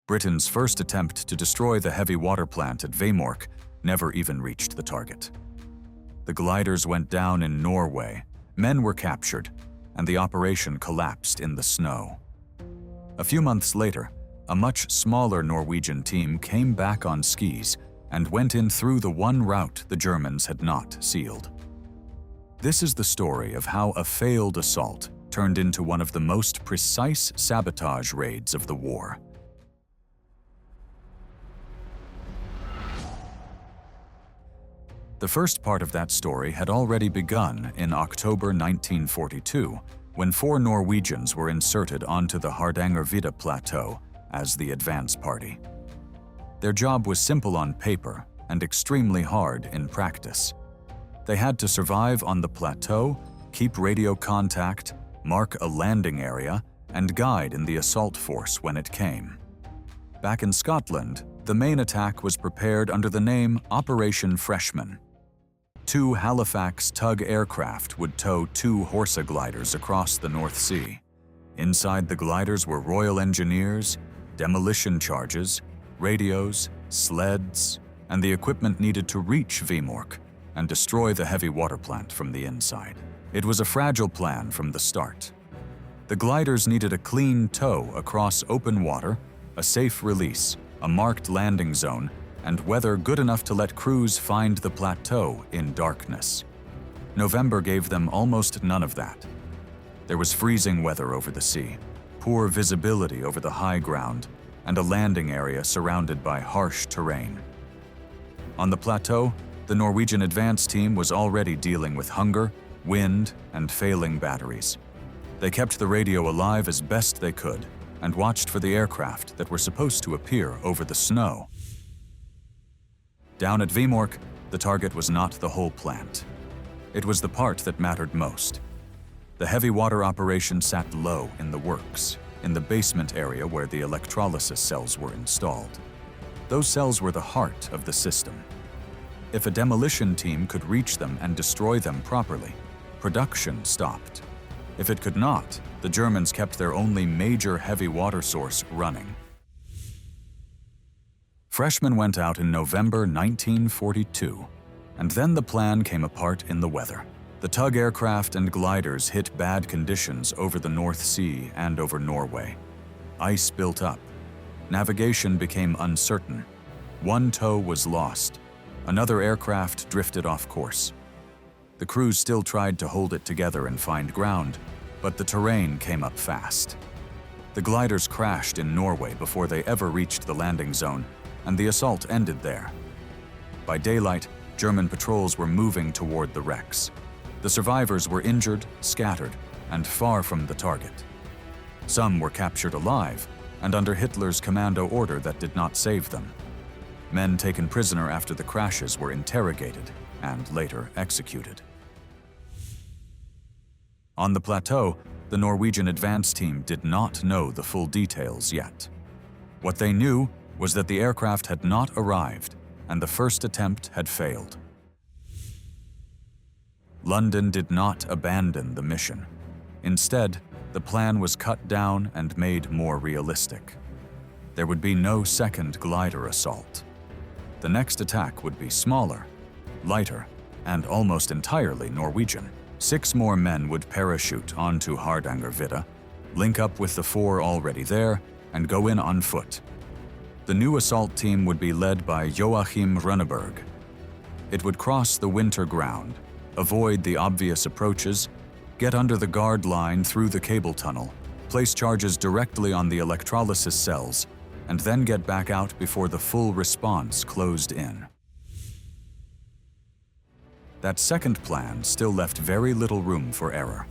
Britain's first attempt to destroy the heavy water plant at Vemork never even reached the target. The gliders went down in Norway, men were captured, and the operation collapsed in the snow. A few months later, a much smaller Norwegian team came back on skis and went in through the one route the Germans had not sealed. This is the story of how a failed assault turned into one of the most precise sabotage raids of the war. The first part of that story had already begun in October 1942, when 4 Norwegians were inserted onto the Hardanger Plateau as the advance party. Their job was simple on paper and extremely hard in practice. They had to survive on the plateau, keep radio contact, mark a landing area, and guide in the assault force when it came. Back in Scotland, the main attack was prepared under the name Operation Freshman. 2 Halifax tug aircraft would tow 2 Horsa gliders across the North Sea. Inside the gliders were Royal Engineers, demolition charges, radios, sleds, and the equipment needed to reach Vemork and destroy the heavy water plant from the inside. It was a fragile plan from the start. The gliders needed a clean tow across open water, a safe release, a marked landing zone, and weather good enough to let crews find the plateau in darkness. November gave them almost none of that. There was freezing weather over the sea, poor visibility over the high ground, and a landing area surrounded by harsh terrain. On the plateau, the Norwegian advance team was already dealing with hunger, wind, and failing batteries. They kept the radio alive as best they could and watched for the aircraft that were supposed to appear over the snow. Down at Vemork, the target was not the whole plant. It was the part that mattered most. The heavy water operation sat low in the works, in the basement area where the electrolysis cells were installed. Those cells were the heart of the system. If a demolition team could reach them and destroy them properly, production stopped. If it could not, the Germans kept their only major heavy water source running. Freshman went out in November 1942, and then the plan came apart in the weather. The tug aircraft and gliders hit bad conditions over the North Sea and over Norway. Ice built up. Navigation became uncertain. One tow was lost. Another aircraft drifted off course. The crews still tried to hold it together and find ground, but the terrain came up fast. The gliders crashed in Norway before they ever reached the landing zone, and the assault ended there. By daylight, German patrols were moving toward the wrecks. The survivors were injured, scattered, and far from the target. Some were captured alive, and under Hitler's commando order that did not save them. Men taken prisoner after the crashes were interrogated and later executed. On the plateau, the Norwegian advance team did not know the full details yet. What they knew was that the aircraft had not arrived and the first attempt had failed. London did not abandon the mission. Instead, the plan was cut down and made more realistic. There would be no second glider assault. The next attack would be smaller, lighter, and almost entirely Norwegian. 6 more men would parachute onto Hardanger, link up with the 4 already there, and go in on foot. The new assault team would be led by Joachim Runneberg. It would cross the winter ground, avoid the obvious approaches, get under the guard line through the cable tunnel, place charges directly on the electrolysis cells, and then get back out before the full response closed in. That second plan still left very little room for error.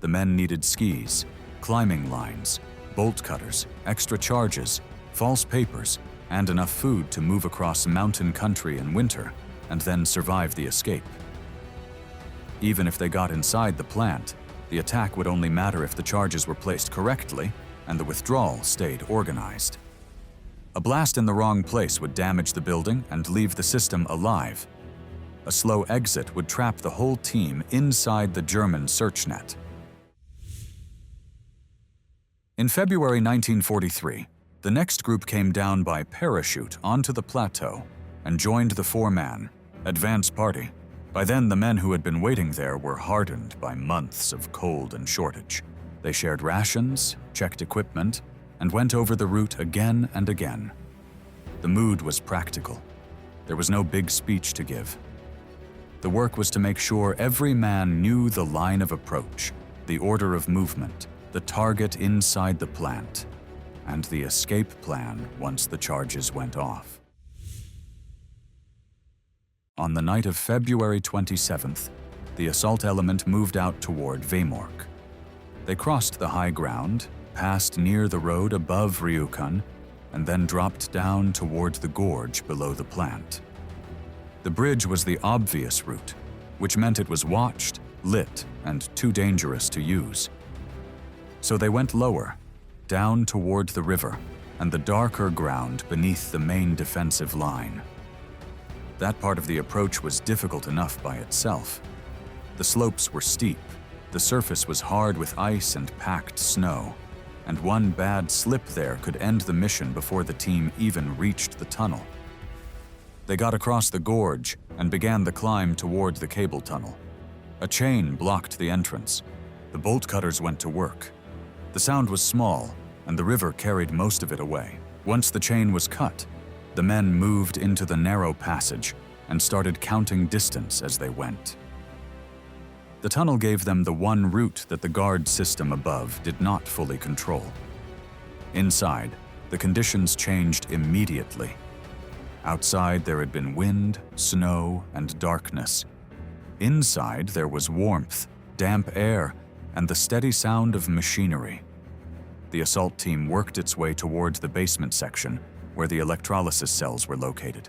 The men needed skis, climbing lines, bolt cutters, extra charges, false papers, and enough food to move across mountain country in winter and then survive the escape. Even if they got inside the plant, the attack would only matter if the charges were placed correctly and the withdrawal stayed organized. A blast in the wrong place would damage the building and leave the system alive. A slow exit would trap the whole team inside the German search net. In February 1943, The next group came down by parachute onto the plateau and joined the four-man advance party. By then, the men who had been waiting there were hardened by months of cold and shortage. They shared rations, checked equipment, and went over the route again and again. The mood was practical. There was no big speech to give. The work was to make sure every man knew the line of approach, the order of movement, the target inside the plant, and the escape plan once the charges went off. On the night of February 27th, the assault element moved out toward Vemork. They crossed the high ground, passed near the road above Ryukun, and then dropped down toward the gorge below the plant. The bridge was the obvious route, which meant it was watched, lit, and too dangerous to use. So they went lower, down toward the river and the darker ground beneath the main defensive line. That part of the approach was difficult enough by itself. The slopes were steep, the surface was hard with ice and packed snow, and one bad slip there could end the mission before the team even reached the tunnel. They got across the gorge and began the climb toward the cable tunnel. A chain blocked the entrance. The bolt cutters went to work. The sound was small, and the river carried most of it away. Once the chain was cut, the men moved into the narrow passage and started counting distance as they went. The tunnel gave them the one route that the guard system above did not fully control. Inside, the conditions changed immediately. Outside, there had been wind, snow, and darkness. Inside, there was warmth, damp air, and the steady sound of machinery. The assault team worked its way towards the basement section, where the electrolysis cells were located.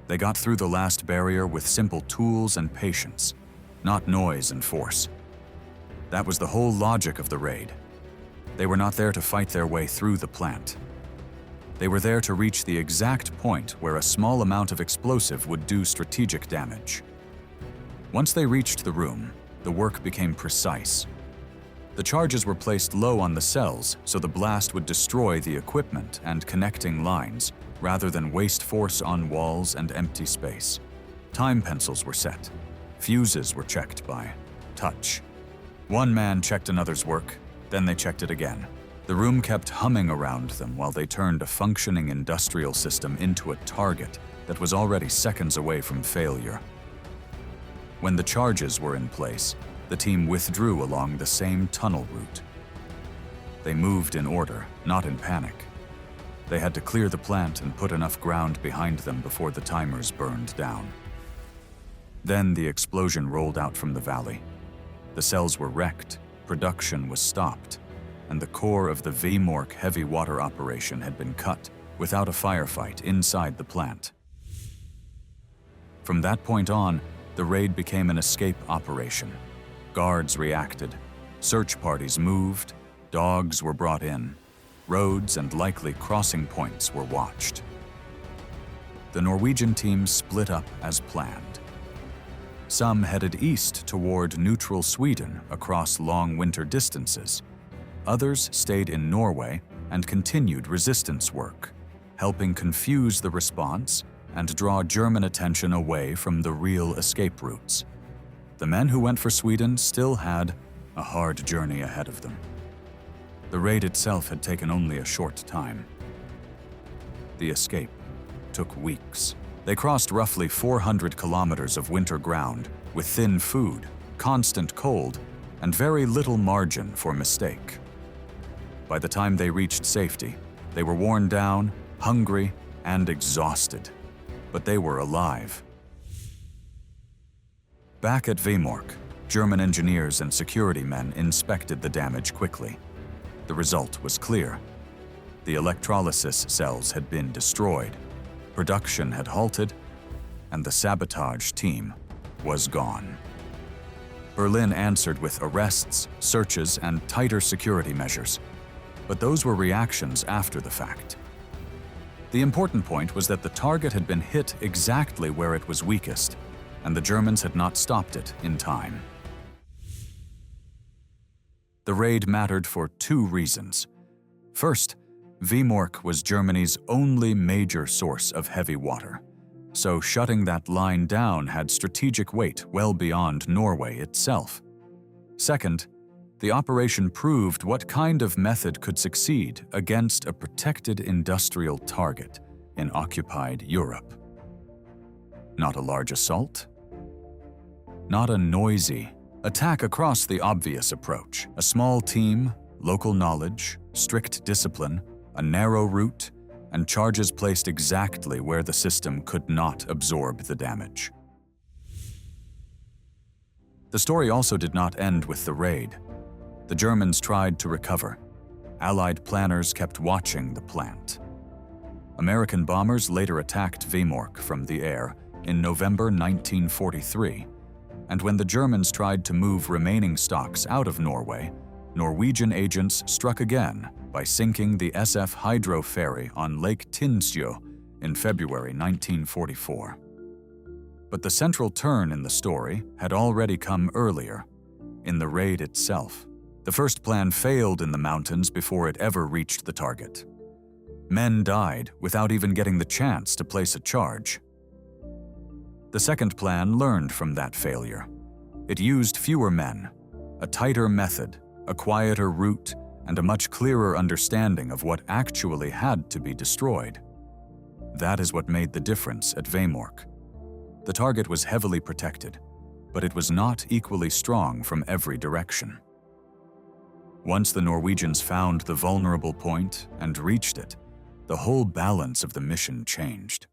They got through the last barrier with simple tools and patience, not noise and force. That was the whole logic of the raid. They were not there to fight their way through the plant. They were there to reach the exact point where a small amount of explosive would do strategic damage. Once they reached the room, the work became precise. The charges were placed low on the cells so the blast would destroy the equipment and connecting lines rather than waste force on walls and empty space. Time pencils were set. Fuses were checked by touch. One man checked another's work, then they checked it again. The room kept humming around them while they turned a functioning industrial system into a target that was already seconds away from failure. When the charges were in place, the team withdrew along the same tunnel route. They moved in order, not in panic. They had to clear the plant and put enough ground behind them before the timers burned down. Then the explosion rolled out from the valley. The cells were wrecked, production was stopped, and the core of the Vemork heavy water operation had been cut without a firefight inside the plant. From that point on, the raid became an escape operation. Guards reacted, search parties moved, dogs were brought in, roads and likely crossing points were watched. The Norwegian team split up as planned. Some headed east toward neutral Sweden across long winter distances. Others stayed in Norway and continued resistance work, helping confuse the response and draw German attention away from the real escape routes. The men who went for Sweden still had a hard journey ahead of them. The raid itself had taken only a short time. The escape took weeks. They crossed roughly 400 kilometers of winter ground with thin food, constant cold, and very little margin for mistake. By the time they reached safety, they were worn down, hungry, and exhausted, but they were alive. Back at Vemork, German engineers and security men inspected the damage quickly. The result was clear. The electrolysis cells had been destroyed, production had halted, and the sabotage team was gone. Berlin answered with arrests, searches, and tighter security measures, but those were reactions after the fact. The important point was that the target had been hit exactly where it was weakest, and the Germans had not stopped it in time. The raid mattered for two reasons. First, Vemork was Germany's only major source of heavy water, so shutting that line down had strategic weight well beyond Norway itself. Second, the operation proved what kind of method could succeed against a protected industrial target in occupied Europe. Not a large assault? Not a noisy attack across the obvious approach. A small team, local knowledge, strict discipline, a narrow route, and charges placed exactly where the system could not absorb the damage. The story also did not end with the raid. The Germans tried to recover. Allied planners kept watching the plant. American bombers later attacked Vemork from the air in November 1943, and when the Germans tried to move remaining stocks out of Norway, Norwegian agents struck again by sinking the SF Hydro Ferry on Lake Tinsjø in February 1944. But the central turn in the story had already come earlier, in the raid itself. The first plan failed in the mountains before it ever reached the target. Men died without even getting the chance to place a charge. The second plan learned from that failure. It used fewer men, a tighter method, a quieter route, and a much clearer understanding of what actually had to be destroyed. That is what made the difference at Vemork. The target was heavily protected, but it was not equally strong from every direction. Once the Norwegians found the vulnerable point and reached it, the whole balance of the mission changed.